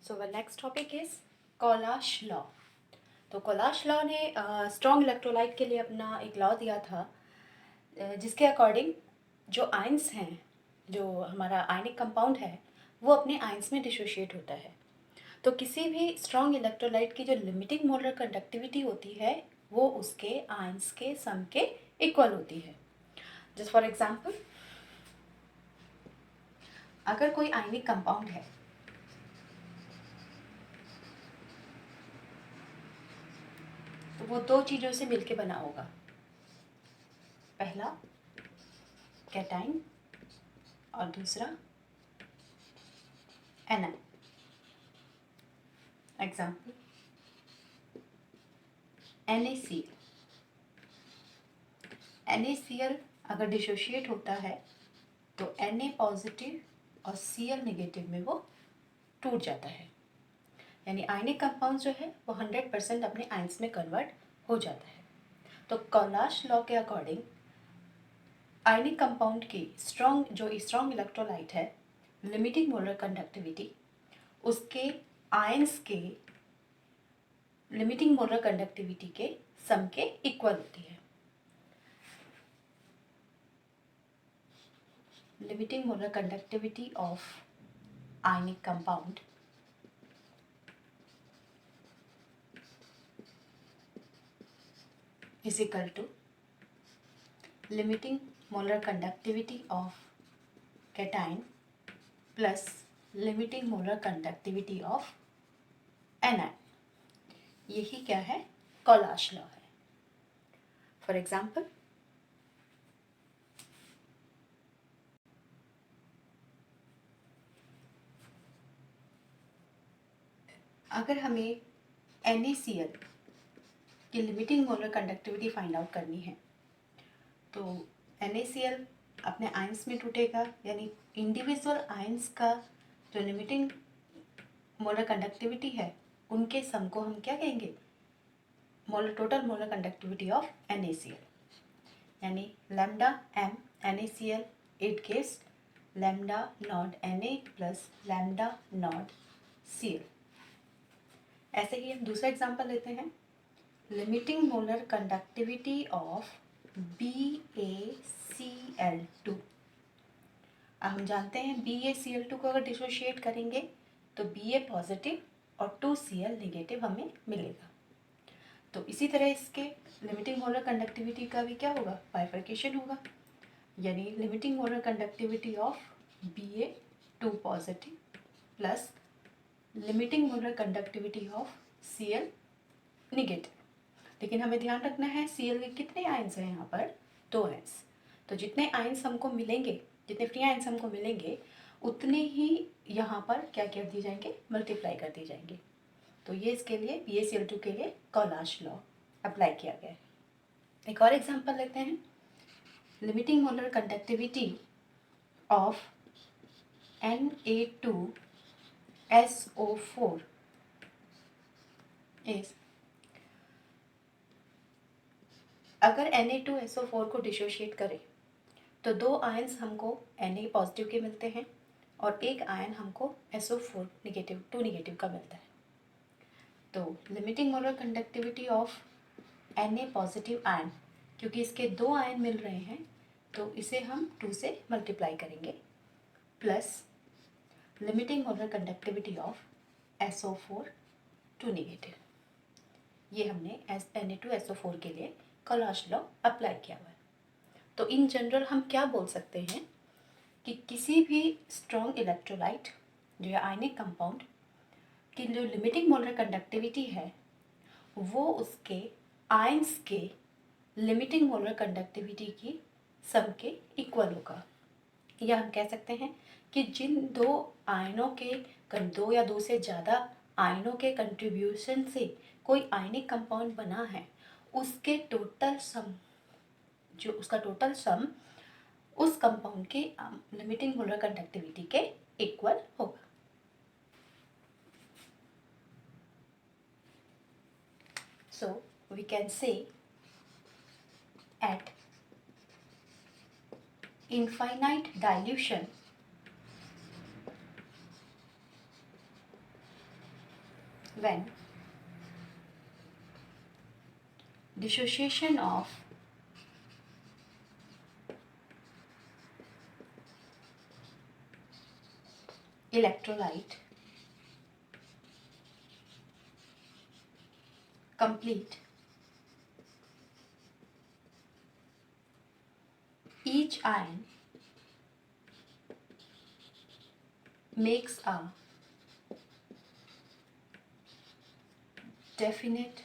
So our next topic is Kohlrausch law. तो Kohlrausch law ने strong electrolyte के लिए अपना एक लॉ दिया था, जिसके अकॉर्डिंग जो आयंस हैं, जो हमारा आयनिक कंपाउंड है, वो अपने आयंस में डिसोशिएट होता है. तो किसी भी स्ट्रॉन्ग इलेक्ट्रोलाइट की जो लिमिटिंग मोलर कंडक्टिविटी होती है वो उसके आयंस के सम के इक्वल होती है. जस्ट फॉर एग्जांपल, अगर कोई आयनिक कंपाउंड है तो वो दो चीज़ों से मिलके बना होगा. पहला कैटाइन और दूसरा एनायन. Example NaCl. NaCl अगर डिसोशिएट होता है तो Na पॉजिटिव और Cl नेगेटिव में वो टूट जाता है. यानी आयनिक कंपाउंड जो है वो 100% अपने आयंस में कन्वर्ट हो जाता है. तो कोलाश लॉ के अकॉर्डिंग आयनिक कंपाउंड की स्ट्रॉन्ग इलेक्ट्रोलाइट है, लिमिटिंग मोलर कंडक्टिविटी उसके आयंस के लिमिटिंग मोलर कंडक्टिविटी के सम के इक्वल होती है. Limiting molar conductivity of ionic compound is equal to limiting molar conductivity of cation plus limiting molar conductivity of anion. यही क्या है? कोलाश लॉ है. फॉर एग्जाम्पल, अगर हमें NaCl की limiting molar conductivity find out करनी है तो NaCl अपने आयंस में टूटेगा, यानी इंडिविजुअल आयंस का जो लिमिटिंग मोलर कंडक्टिविटी है उनके सम को हम क्या कहेंगे? Total molar conductivity of NaCl. यानी lambda m NaCl it gives lambda naught Na plus lambda naught Cl. ऐसे ही हम दूसरा एग्जांपल लेते हैं. Limiting molar conductivity of BaCl2. अब हम जानते हैं BaCl2 को अगर डिसोशिएट करेंगे तो Ba पॉजिटिव और 2Cl नेगेटिव हमें मिलेगा. तो इसी तरह इसके लिमिटिंग मोलर कंडक्टिविटी का भी क्या होगा? बाइफर्केशन होगा. यानी limiting molar conductivity of Ba2 positive plus limiting molar conductivity of Cl negative. लेकिन हमें ध्यान रखना है Cl के कितने आयंस हैं यहाँ पर? 2 आयंस. तो जितने आयंस हमको मिलेंगे, जितने फ्री आयंस हमको मिलेंगे उतने ही यहाँ पर क्या कर दिए जाएंगे? मल्टीप्लाई कर दिए जाएंगे. तो ये इसके लिए BaCl2 के लिए कोलाश लॉ अप्लाई किया गया है. एक और एग्जांपल लेते हैं. Limiting molar conductivity of Na2SO4 is, अगर Na2SO4 को डिसोशिएट करें तो दो आयंस हमको Na पॉजिटिव के मिलते हैं और एक आयन हमको SO4 नेगेटिव 2 नेगेटिव का मिलता है. तो limiting molar conductivity of Na positive ion, क्योंकि इसके दो आयन मिल रहे हैं तो इसे हम 2 से मल्टीप्लाई करेंगे plus limiting molar conductivity of SO4 2 negative. ये हमने Na2SO4 के लिए कोलाश लॉ अप्लाई किया हुआ है. तो इन जनरल हम क्या बोल सकते हैं कि किसी भी स्ट्रॉन्ग इलेक्ट्रोलाइट जो है आयनिक कंपाउंड की जो लिमिटिंग मोलर कंडक्टिविटी है वो उसके आयंस के लिमिटिंग मोलर कंडक्टिविटी की सम के इक्वल होगा. या हम कह सकते हैं कि जिन दो आयनों के दो या दो से ज़्यादा आयनों के कंट्रीब्यूशन से कोई आयनिक कंपाउंड बना है उसके टोटल सम, जो उसका टोटल सम उस कंपाउंड के लिमिटिंग मोलर कंडक्टिविटी के इक्वल होगा. So we can say at infinite dilution when dissociation of electrolyte complete, each ion makes a definite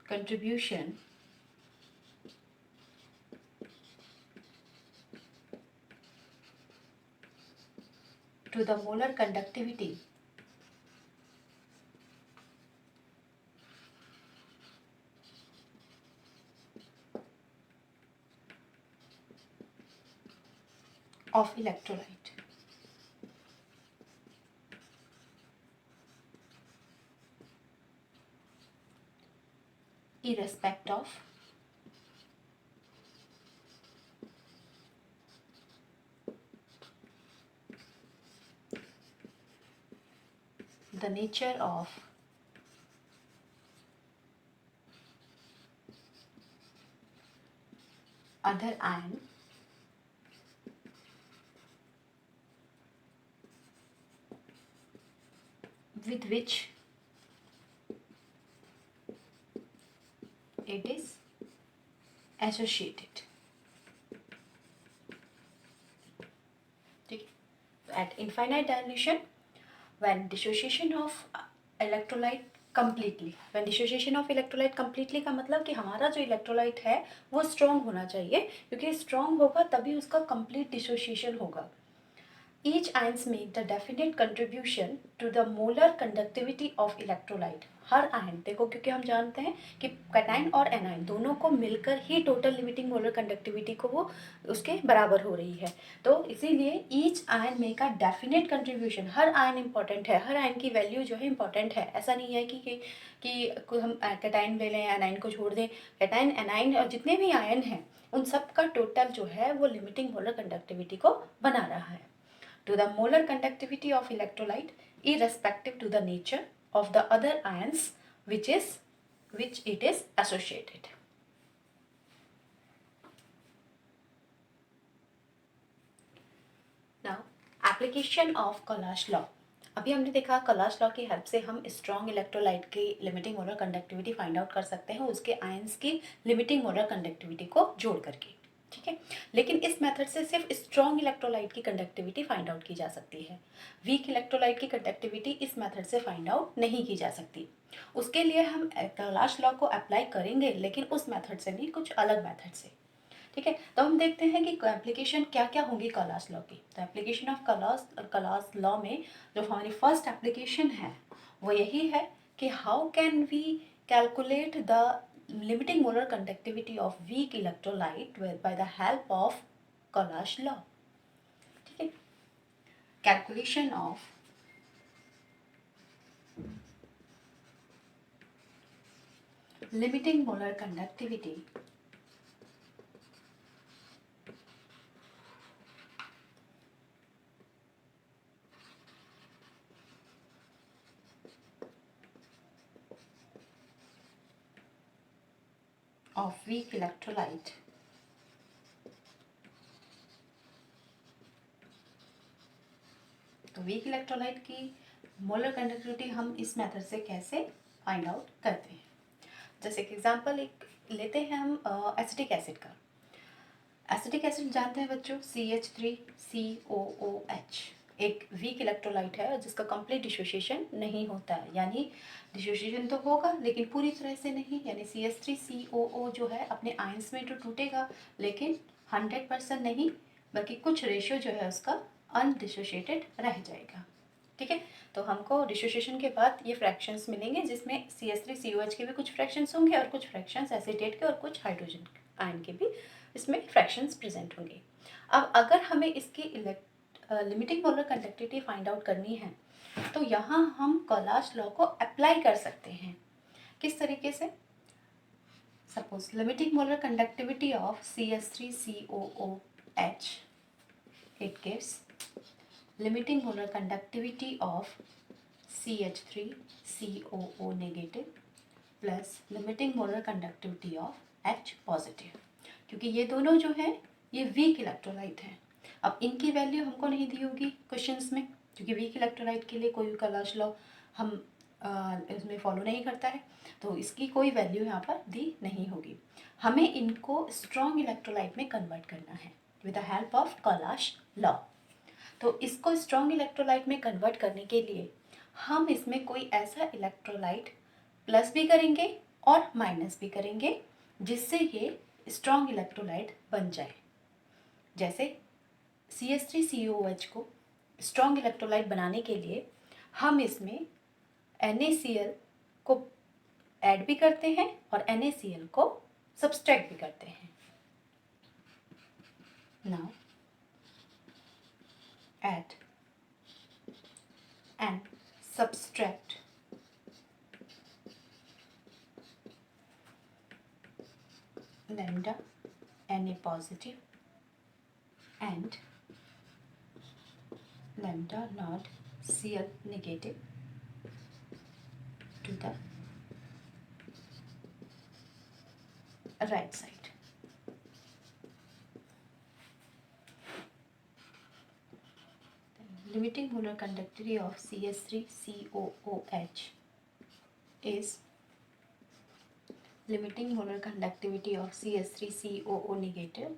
contribution to the molar conductivity of electrolyte. Irrespective of the nature of other ion with which it is associated. At infinite dilution, when dissociation of electrolyte completely, when dissociation of electrolyte completely का मतलब कि हमारा जो electrolyte है वो strong होना चाहिए, क्योंकि स्ट्रॉन्ग होगा तभी उसका कंप्लीट डिसोसिएशन होगा. Each ions make the definite contribution to the molar conductivity of electrolyte. Her ion देखो, क्योंकि हम जानते हैं कि कैटाइन और एनाइन दोनों को मिलकर ही टोटल लिमिटिंग मोलर कंडक्टिविटी को वो उसके बराबर हो रही है. तो इसीलिए each ion make a definite contribution. Her ion important है, हर आयन की वैल्यू जो है इंपॉर्टेंट है. ऐसा नहीं है कि हम कैटाइन ले लें, एनाइन को छोड़ दें. कैटाइन, एनाइन और जितने भी आयन हैं उन सब का टोटल जो है वो लिमिटिंग मोलर कंडक्टिविटी को बना रहा है. To the molar conductivity of electrolyte irrespective to the nature of the other ions which it is associated. Now application of Cauchy's law. अभी हमने देखा कॉलाश लॉ की हेल्प से हम स्ट्रॉन्ग इलेक्ट्रोलाइट की limiting molar conductivity find out कर सकते हैं उसके आयंस की लिमिटिंग मोलर कंडक्टिविटी को जोड़ करके. ठीक है, लेकिन इस मेथड से सिर्फ स्ट्रॉन्ग इलेक्ट्रोलाइट की कंडक्टिविटी फाइंड आउट की जा सकती है. वीक इलेक्ट्रोलाइट की कंडक्टिविटी इस मेथड से फाइंड आउट नहीं की जा सकती. उसके लिए हम कॉलाश लॉ को अप्लाई करेंगे, लेकिन उस मेथड से नहीं, कुछ अलग मेथड से. ठीक है, तो हम देखते हैं कि एप्लीकेशन क्या क्या होंगी कॉलाश लॉ की. तो एप्लीकेशन ऑफ कॉलाश लॉ में जो हमारी फर्स्ट एप्लीकेशन है वो यही है कि how can we calculate the limiting molar conductivity of weak electrolyte by the help of Cauchy's law. ठीक है, calculation of limiting molar conductivity of weak electrolyte तो वीक इलेक्ट्रोलाइट की मोलर कंडक्टिविटी हम इस मेथड से कैसे फाइंड आउट करते हैं. जैसे कि एग्जांपल एक लेते हैं हम एसिटिक एसिड का. एसिटिक एसिड जानते हैं बच्चों, CH3COOH एक वीक इलेक्ट्रोलाइट है जिसका कंप्लीट डिसोसिएशन नहीं होता है. यानी डिसोसिएशन तो होगा लेकिन पूरी तरह से नहीं. यानी CH3COO जो है अपने आयंस में तो टूटेगा लेकिन 100% नहीं, बल्कि कुछ रेशियो जो है उसका अनडिसोशिएटेड रह जाएगा. ठीक है, तो हमको डिसोसिएशन के बाद ये फ्रैक्शंस मिलेंगे जिसमें CH3COH के भी कुछ फ्रैक्शंस होंगे और कुछ फ्रैक्शंस एसीटेट के और कुछ हाइड्रोजन आयन के भी इसमें फ्रैक्शंस प्रेजेंट होंगे. अब अगर हमें इसकी limiting molar conductivity find out करनी है तो यहाँ हम कॉलाश लॉ को अप्लाई कर सकते हैं. किस तरीके से? Suppose limiting molar conductivity of CH3COOH it gives limiting molar conductivity of CH3COO negative plus limiting molar conductivity of H positive, क्योंकि ये दोनों जो हैं ये वीक इलेक्ट्रोलाइट हैं। अब इनकी वैल्यू हमको नहीं दी होगी क्वेश्चंस में, क्योंकि वीक इलेक्ट्रोलाइट के लिए कोई कलाश लॉ हम इसमें फॉलो नहीं करता है, तो इसकी कोई वैल्यू यहाँ पर दी नहीं होगी। हमें इनको स्ट्रॉन्ग इलेक्ट्रोलाइट में कन्वर्ट करना है with the help of Kohlrausch law. तो इसको स्ट्रॉन्ग इलेक्ट्रोलाइट में कन्वर्ट करने के लिए हम इसमें कोई ऐसा इलेक्ट्रोलाइट प्लस भी करेंगे और माइनस भी करेंगे जिससे ये स्ट्रॉन्ग इलेक्ट्रोलाइट बन जाए। जैसे CH3COOH को स्ट्रॉन्ग इलेक्ट्रोलाइट बनाने के लिए हम इसमें NaCl को ऐड भी करते हैं और NaCl को सब्सट्रैक्ट भी करते हैं। Now add and subtract lambda Na positive and lambda naught Cl negative to the right side. Limiting molar conductivity of CH3COOH is limiting molar conductivity of CH3COO negative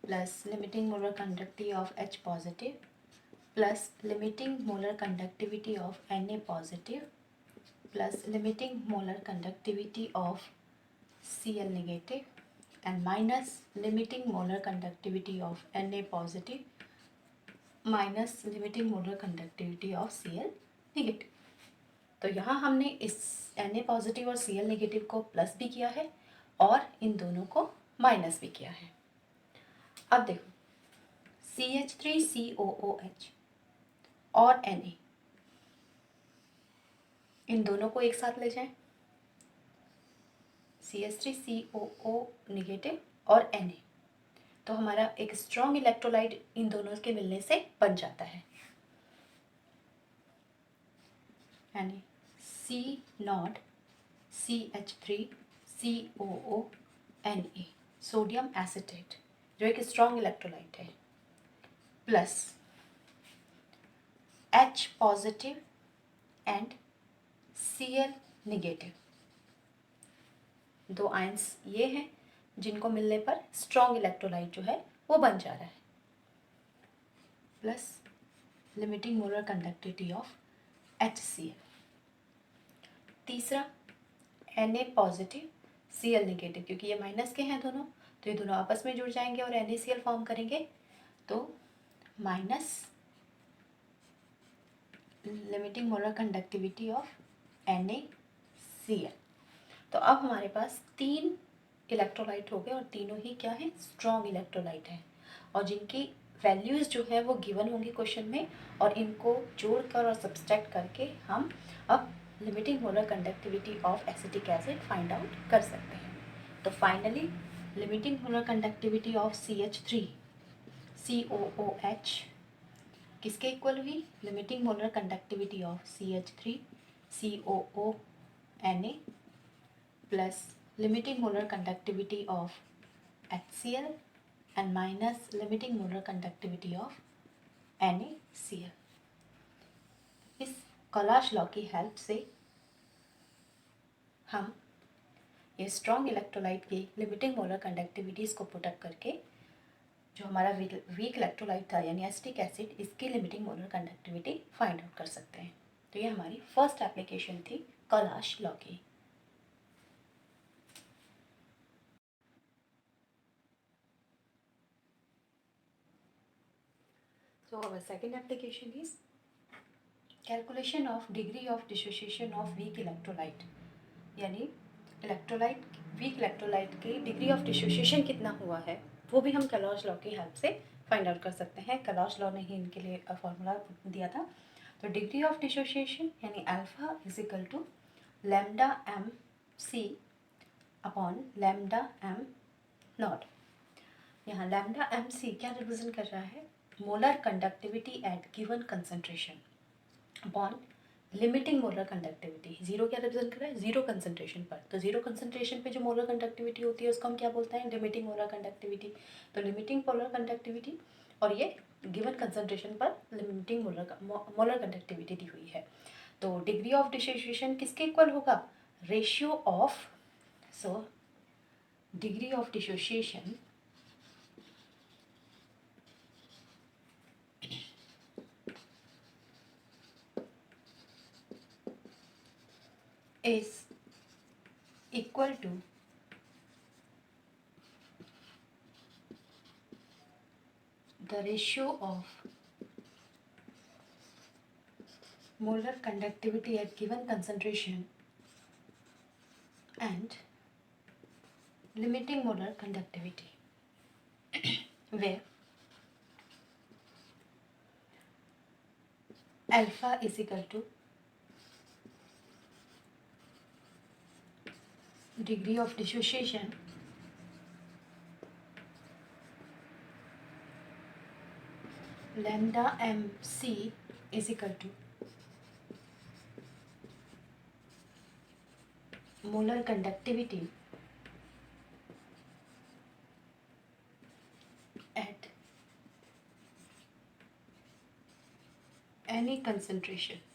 plus limiting molar conductivity of H positive plus limiting molar conductivity of Na positive plus limiting molar conductivity of Cl negative and minus limiting molar conductivity of Na positive minus limiting molar conductivity of Cl negative. तो यहाँ हमने इस Na positive और Cl negative को plus भी किया है और इन दोनों को माइनस भी किया है। अब देखो CH3COOH और Na, इन दोनों को एक साथ ले जाएं, CH3COO नेगेटिव और Na, तो हमारा एक स्ट्रॉन्ग इलेक्ट्रोलाइट इन दोनों के मिलने से बन जाता है, यानी C0CH3COO सोडियम एसिटेट जो एक स्ट्रॉन्ग इलेक्ट्रोलाइट है, plus H positive and Cl negative, दो आयंस ये हैं जिनको मिलने पर स्ट्रॉन्ग इलेक्ट्रोलाइट जो है वो बन जा रहा है, plus limiting molar conductivity of HCl। तीसरा Na पॉजिटिव Cl नेगेटिव, क्योंकि ये माइनस के हैं दोनों, तो ये दोनों आपस में जुड़ जाएंगे और NaCl फॉर्म करेंगे, तो minus limiting molar conductivity of NaCl। तो अब हमारे पास तीन इलेक्ट्रोलाइट हो गए और तीनों ही क्या है, स्ट्रॉन्ग इलेक्ट्रोलाइट हैं, और जिनकी वैल्यूज़ जो है वो गिवन होंगी क्वेश्चन में, और इनको जोड़कर और सब्सट्रैक्ट करके हम अब limiting molar conductivity of acetic acid find out कर सकते हैं। तो finally limiting molar conductivity of CH3COOH किसके इक्वल हुई, limiting molar conductivity of CH3COO plus limiting molar conductivity of HCl and minus limiting molar conductivity of NaCl। इस कलाश law की help से हम ये स्ट्रॉन्ग इलेक्ट्रोलाइट की लिमिटिंग मोलर कंडक्टिविटीज़ को put up करके जो हमारा वीक इलेक्ट्रोलाइट था यानी एसिटिक एसिड, इसकी limiting molar conductivity find out कर सकते हैं। तो ये हमारी फर्स्ट एप्लीकेशन थी कलाश लॉ की। So our second application is calculation of degree of dissociation of weak electrolyte, यानी इलेक्ट्रोलाइट वीक इलेक्ट्रोलाइट की डिग्री ऑफ डिसोसिएशन कितना हुआ है वो भी हम कलॉश लॉ की हेल्प से फाइंड आउट कर सकते हैं। कलॉश लॉ ने ही इनके लिए फॉर्मूला दिया था। तो डिग्री ऑफ डिसोसिएशन यानी alpha is equal to lambda M C upon lambda M naught. यहाँ लैम्डा एम सी क्या रिप्रेजेंट कर रहा है, molar conductivity at given concentration upon limiting molar conductivity. Zero क्या रिप्रेजेंट कर रहा है? जीरो कंसंट्रेशन पर. तो जीरो कंसंट्रेशन पे जो मोलर कंडक्टिविटी होती है उसको हम क्या बोलते हैं? Limiting molar conductivity. तो लिमिटिंग मोलर कंडक्टिविटी और ये गिवन कंसंट्रेशन पर लिमिटिंग मोलर कंडक्टिविटी दी हुई है. तो डिग्री ऑफ डिसोसिएशन किसके इक्वल होगा? Ratio of, so degree of dissociation is equal to the ratio of molar conductivity at given concentration and limiting molar conductivity, where alpha is equal to degree of dissociation lambda mc is equal to molar conductivity at any concentration.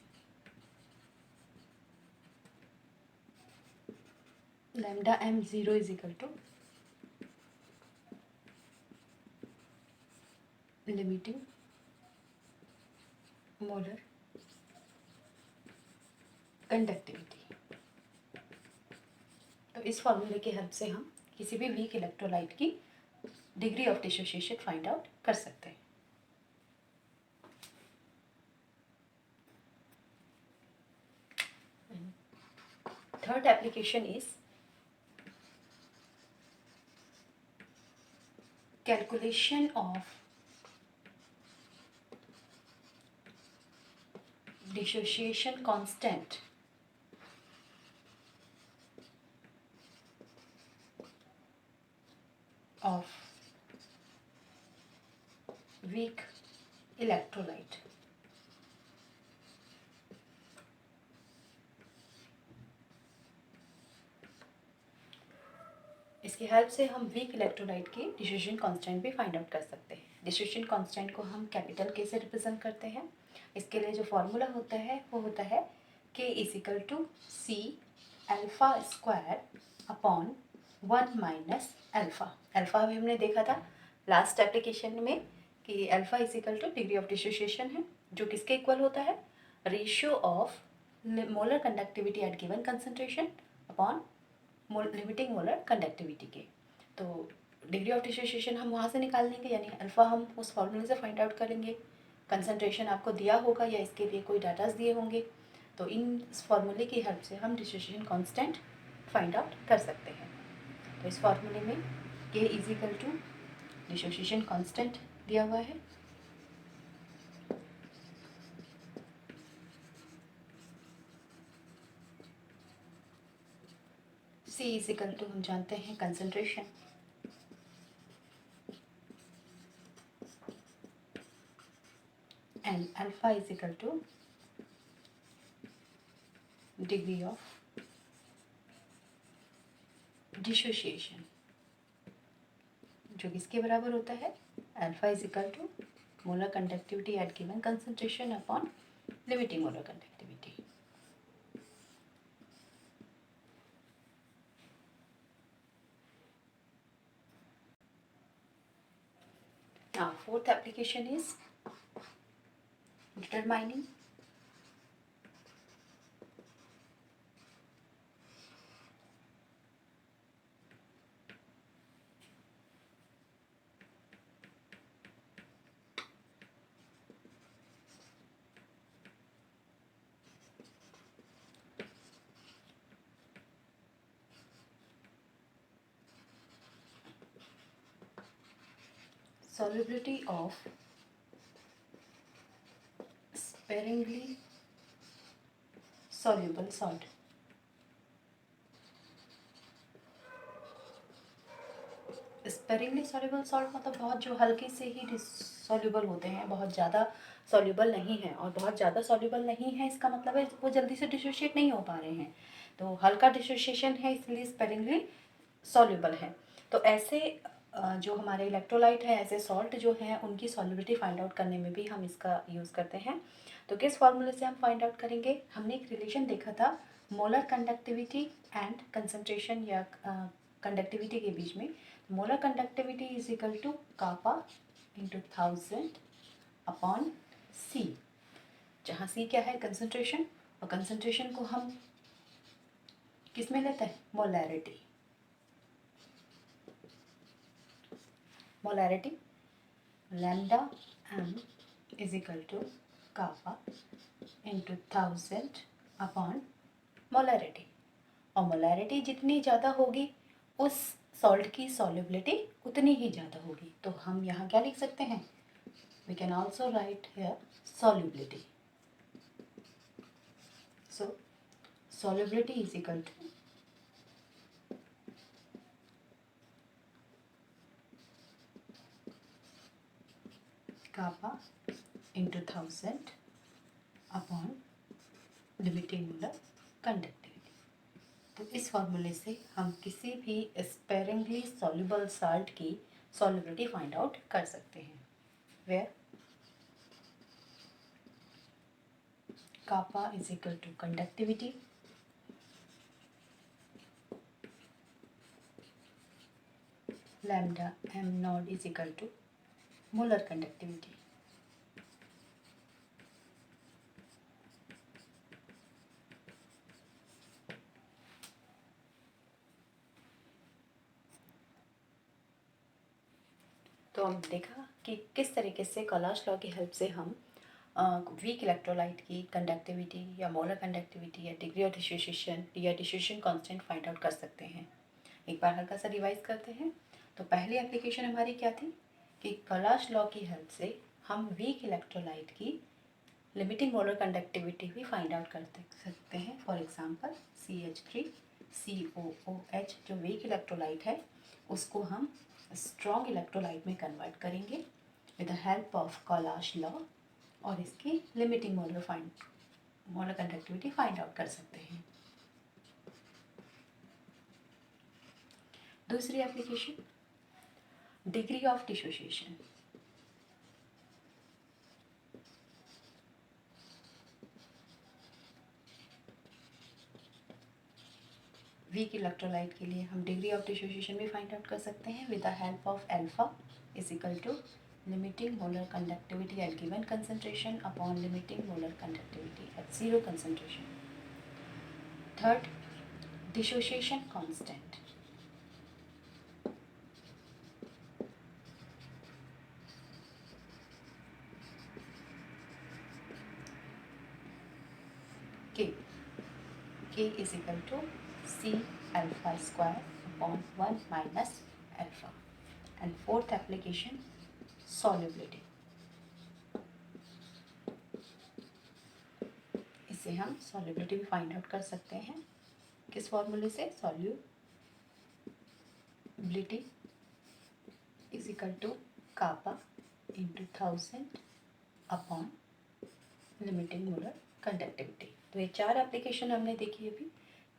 Lambda m0 is equal to limiting molar conductivity. तो इस फॉर्मूले की help से हम किसी भी weak electrolyte की degree of dissociation find out कर सकते हैं. Third application is calculation of dissociation constant of weak electrolyte. इसकी हेल्प से हम वीक इलेक्ट्रोलाइट की डिसोसिएशन कांस्टेंट भी फाइंड आउट कर सकते हैं. डिसोसिएशन कांस्टेंट को हम कैपिटल के से रिप्रेजेंट करते हैं. इसके लिए जो फॉर्मूला होता है वो होता है K is equal to C alpha square upon 1 minus alpha. Alpha अभी हमने देखा था लास्ट एप्लीकेशन में कि alpha is equal to degree of dissociation है, जो किसके इक्वल होता है? Ratio of molar conductivity at given concentration upon limiting molar conductivity के. तो डिग्री ऑफ डिसोसिएशन हम वहाँ से निकाल लेंगे, यानी अल्फ़ा हम उस फॉर्मूले से फाइंड आउट करेंगे. कंसंट्रेशन आपको दिया होगा या इसके लिए कोई डाटाज दिए होंगे, तो इन फॉर्मूले की हेल्प से हम डिसोसिएशन कांस्टेंट फाइंड आउट कर सकते हैं. तो इस फॉर्मूले में K is equal to dissociation constant दिया हुआ है, C इज इक्वल टू हम जानते हैं concentration, and alpha is equal to degree of dissociation, जो किसके बराबर होता है? Alpha is equal to molar conductivity at given concentration upon limiting molar conductivity. Now, fourth application is determining solubility of sparingly soluble salt. Sparingly soluble salt मतलब बहुत जो हल्के से ही डिसॉल्युबल होते हैं, बहुत ज़्यादा सॉल्युबल नहीं है। और बहुत ज़्यादा सॉल्युबल नहीं है इसका मतलब है वो जल्दी से डिसोशिएट नहीं हो पा रहे हैं, तो हल्का डिसोशिएशन है इसलिए स्पेरिंगली सॉल्युबल है। तो ऐसे जो हमारे इलेक्ट्रोलाइट है, ऐसे सॉल्ट जो हैं उनकी सॉल्युबिलिटी फाइंड आउट करने में भी हम इसका यूज़ करते हैं। तो किस फॉर्मूले से हम फाइंड आउट करेंगे? हमने एक रिलेशन देखा था मोलर कंडक्टिविटी एंड कंसंट्रेशन या कंडक्टिविटी के बीच में। Molar conductivity is equal to kappa into 1000 upon C, जहाँ सी क्या है? कंसंट्रेशन, और कंसंट्रेशन को हम किस में लेते हैं? Molarity. Molarity lambda M is equal to kappa into 1000 upon molarity. और मोलैरिटी जितनी ज़्यादा होगी उस सॉल्ट की सॉल्युबिलिटी उतनी ही ज़्यादा होगी। तो हम यहाँ क्या लिख सकते हैं? We can also write here solubility. So solubility is equal to kappa into 1000 upon limiting molar conductivity. तो इस फॉर्मूले से हम किसी भी स्पेरिंगली सॉल्युबल साल्ट की सॉल्युबिलिटी फाइंड आउट कर सकते हैं। Where kappa is equal to conductivity lambda m naught is equal to molar conductivity. तो हम देखा कि किस तरीके से कॉलाश लॉ की हेल्प से हम वीक इलेक्ट्रोलाइट की कंडक्टिविटी या मोलर कंडक्टिविटी या डिग्री ऑफ डिसोसिएशन या डिसोसिएशन कांस्टेंट फाइंड आउट कर सकते हैं। एक बार हल्का सा रिवाइज करते हैं। तो पहली एप्लीकेशन हमारी क्या थी कि कॉलाश लॉ की हेल्प से हम वीक इलेक्ट्रोलाइट की लिमिटिंग मोलर कंडक्टिविटी भी फाइंड आउट कर सकते हैं। फॉर एग्जांपल CH3COOH जो वीक इलेक्ट्रोलाइट है उसको हम स्ट्रॉन्ग इलेक्ट्रोलाइट में कन्वर्ट करेंगे with the help of Kohlrausch law, और इसकी limiting molar conductivity find out कर सकते हैं। दूसरी application degree of dissociation. Weak electrolyte के लिए हम डिग्री ऑफ डिसोसिएशन भी फाइंड आउट कर सकते हैं with the help of alpha is equal to limiting molar conductivity at given concentration upon limiting molar conductivity at zero concentration. Third, dissociation constant. K is equal to C alpha square upon 1 minus alpha. And fourth application, solubility. इससे हम solubility भी find out कर सकते हैं। किस फॉर्मूले से? solubility is equal to kappa into 1000 upon limiting molar conductivity. तो ये चार एप्लीकेशन हमने देखी अभी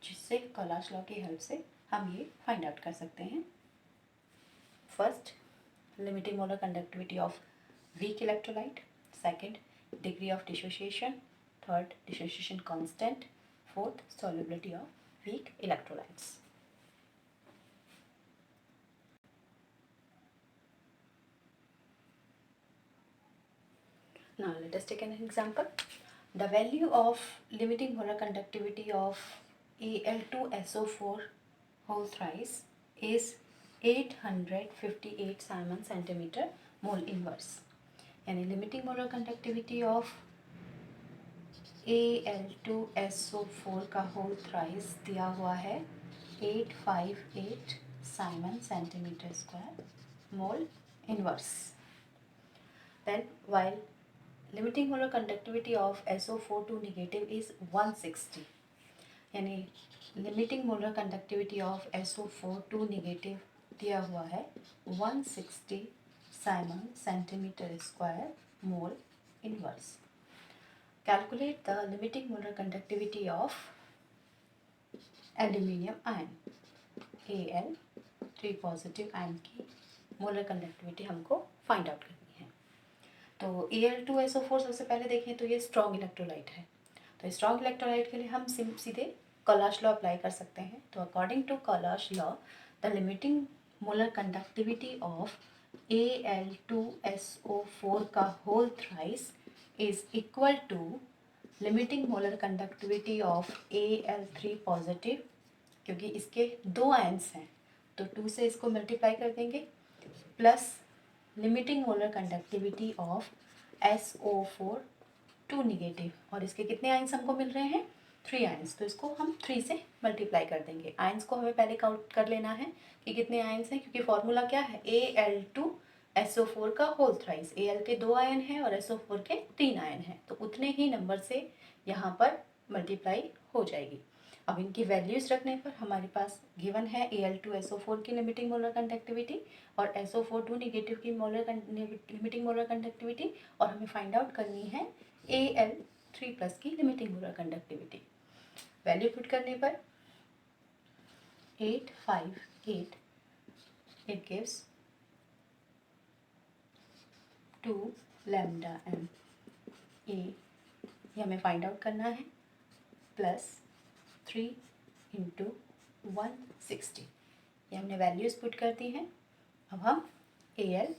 जिससे कॉलाश लॉ की हेल्प से हम ये फाइंड आउट कर सकते हैं। First, limiting molar conductivity of weak electrolyte. Second, degree of dissociation. Third, dissociation constant. Fourth, solubility of weak electrolytes. Now let us take an example. The value of limiting molar conductivity of Al2SO4 whole thrice is 858 Simon centimeter mole inverse. यानी limiting molar conductivity of Al2SO4 का whole thrice दिया हुआ है 858 Simon centimeter square mole inverse. Then while limiting molar conductivity of SO4 to negative is 160, यानी limiting molar conductivity of SO4 to negative दिया हुआ है 160 Simon centimetre square mole inverse. Calculate the limiting molar conductivity of aluminium ion Al3 positive ion की molar conductivity हमको find out करनी है। तो Al2SO4 सबसे पहले देखें तो ये स्ट्रॉन्ग इलेक्ट्रोलाइट है। तो स्ट्रॉन्ग इलेक्ट्रोलाइट के लिए हम सीधे कॉलाश लॉ अप्लाई कर सकते हैं। तो according to Kohlrausch law the limiting molar conductivity of Al2SO4 का whole thrice is equal to limiting molar conductivity of Al3 positive, क्योंकि इसके 2 आयन्स हैं तो 2 से इसको मल्टीप्लाई कर देंगे, plus limiting molar conductivity of SO4 2 negative, और इसके कितने आयन्स हमको मिल रहे हैं 3 आयन्स, तो इसको हम 3 से मल्टीप्लाई कर देंगे। आयन्स को हमें पहले काउंट कर लेना है कि कितने आयन्स हैं, क्योंकि फॉर्मूला क्या है Al2SO4 का होल थ्राइस। Al के 2 आयन हैं और SO4 के 3 आयन हैं, तो उतने ही नंबर से यहाँ पर मल्टीप्लाई हो जाएगी। अब इनकी वैल्यूज़ रखने पर हमारे पास गिवन है Al2SO4 की लिमिटिंग मोलर कंडक्टिविटी और SO4 2 निगेटिव की लिमिटिंग मोलर कंडक्टिविटी, और हमें फाइंड आउट करनी है Al3 प्लस की limiting molar conductivity. Value put करने पर 858 इट गिव्स 2 लैम्डा m ए, ये हमें फाइंड आउट करना है, प्लस 3 इंटू 160, ये हमने वैल्यूज़ पुट कर दी हैं। अब हम Al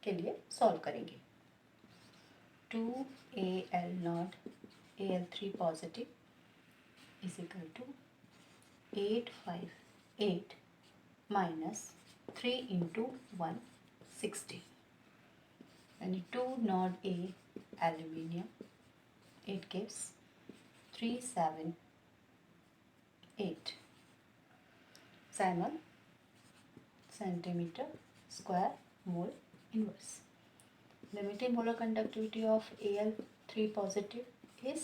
के लिए सॉल्व करेंगे। 2Al0 Al3 positive is equal to 858 minus 3 into 160, यानी 2 naught A aluminium it gives 378 siemens centimetre square mole inverse. Limiting molar conductivity of Al3 positive is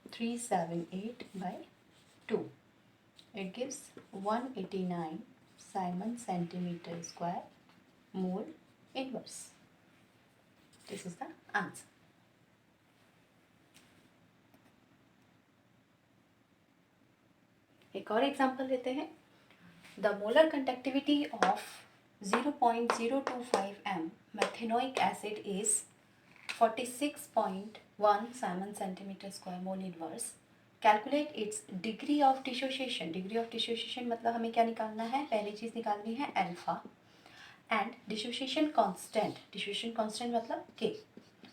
378 by 2. It gives 189 Simon centimeter square mole inverse. This is the answer. एक और example लेते हैं। The molar conductivity of 0.025 m methanoic acid is 46.1 Simon centimetre square mole inverse. Calculate its degree of dissociation. Degree of dissociation मतलब हमें क्या निकालना है, पहली चीज़ निकालनी है अल्फा, एंड डिसोसिएशन कांस्टेंट मतलब के।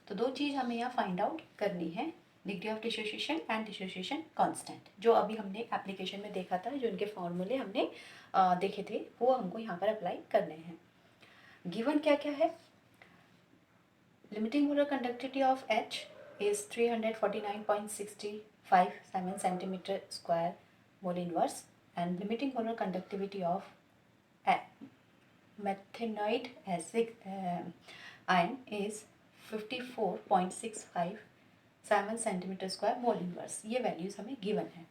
तो 2 चीज़ हमें यहाँ फाइंड आउट करनी है, degree of dissociation and dissociation constant, जो अभी हमने एप्लीकेशन में देखा था, जो उनके फॉर्मूले हमने देखे थे, वो हमको यहाँ पर अप्लाई करने हैं। गिवन क्या क्या है, limiting molar conductivity of H is 349.65 siemens centimetre square mole inverse, and limiting molar conductivity of methanoate acid ion is 54.65 siemens centimetre square mole inverse. ये वैल्यूज़ हमें गिवन है।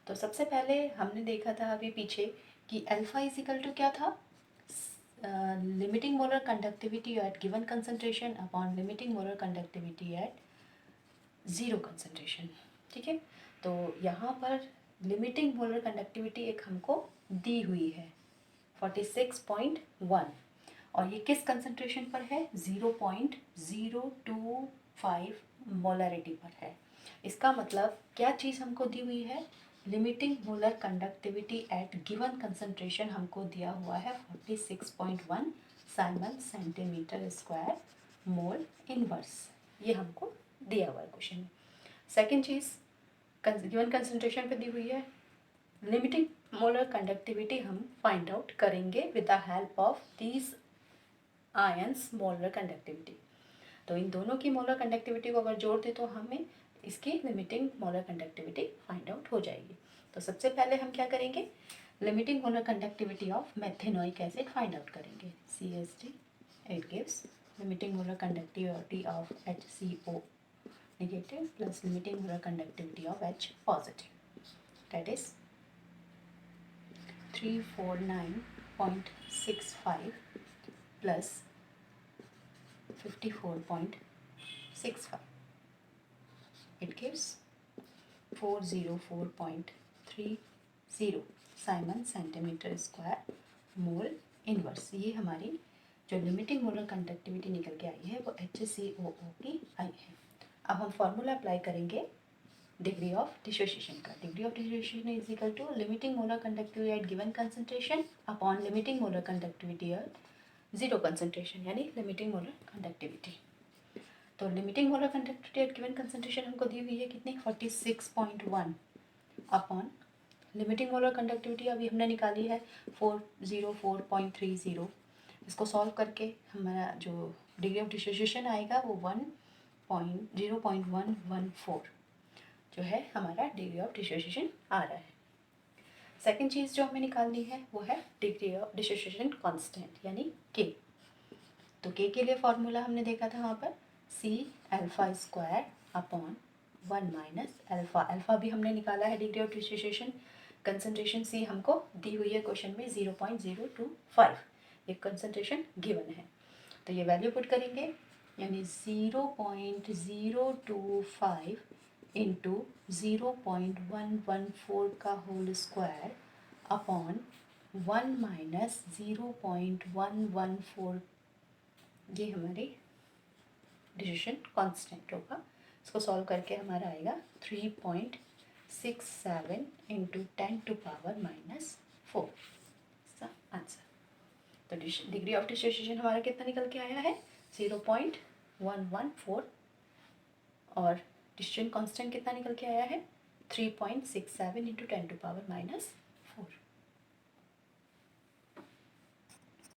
तो सबसे पहले हमने देखा था अभी पीछे कि अल्फा इज इक्वल टू क्या था, limiting molar conductivity at given concentration upon limiting molar conductivity eight 0 concentration. ठीक है, तो यहाँ पर लिमिटिंग मोलर कंडक्टिविटी एक हमको दी हुई है 46.1, और ये किस कंसंट्रेशन पर है, 0.025 मोलरिटी पर है। इसका मतलब क्या चीज़ हमको दी हुई है, limiting molar conductivity at given concentration हमको दिया हुआ है 46.1 Simon centimetre square mole inverse, ये हमको दिया हुआ है क्वेश्चन में। सेकेंड चीज़ गिवन कंसंट्रेशन पे दी हुई है, लिमिटिंग मोलर कंडक्टिविटी हम फाइंड आउट करेंगे with the help of these ions molar conductivity. तो इन दोनों की मोलर कंडक्टिविटी को अगर जोड़ दें तो हमें इसकी limiting molar conductivity find out हो जाएगी। तो सबसे पहले हम क्या करेंगे, limiting molar conductivity of methanoic acid find out करेंगे, CH3 it gives limiting molar conductivity of HCO negative plus limiting molar conductivity of H positive, that is 349 0.65 plus 54.65, it gives 404.30 Simon centimetre square mole inverse. ये हमारी जो limiting molar conductivity निकल के आई है वो HCOO की आई है। अब हम फॉर्मूला अप्लाई करेंगे डिग्री ऑफ डिसोसिएशन का। Degree of dissociation is equal to limiting molar conductivity at given concentration upon limiting molar conductivity at zero concentration, यानी लिमिटिंग मोलर कंडक्टिविटी। तो limiting molar conductivity at given concentration हमको दी हुई है कितनी, 46.1 upon limiting molar conductivity अभी हमने निकाली है 404.30। इसको सॉल्व करके हमारा जो डिग्री ऑफ डिसोसिएशन आएगा वो 0.114 जो है हमारा डिग्री ऑफ डिसोसिएशन आ रहा है। सेकेंड चीज़ जो हमें निकालनी है वो है डिग्री ऑफ डिसोसिएशन कांस्टेंट यानी के। तो के लिए फॉर्मूला हमने देखा था वहाँ पर C alpha square upon 1 minus alpha. Alpha भी हमने निकाला है degree of dissociation. Concentration C हमको दी हुई है क्वेश्चन में 0.025, ये कंसंट्रेशन गिवन है। तो ये वैल्यू पुट करेंगे यानी 0.025 इंटू 0.114 का होल स्क्वायर अपॉन 1 माइनस 0.114, ये हमारी डिसोसिएशन कांस्टेंट होगा। इसको सॉल्व करके हमारा आएगा 3.67 इंटू 10⁻⁻⁴ इसका आंसर। तो डिग्री ऑफ डिसोसिएशन हमारा कितना निकल के आया है 0.114 और डिसोसिएशन कांस्टेंट कितना निकल के आया है 3.67 इंटू 10⁻⁻⁴।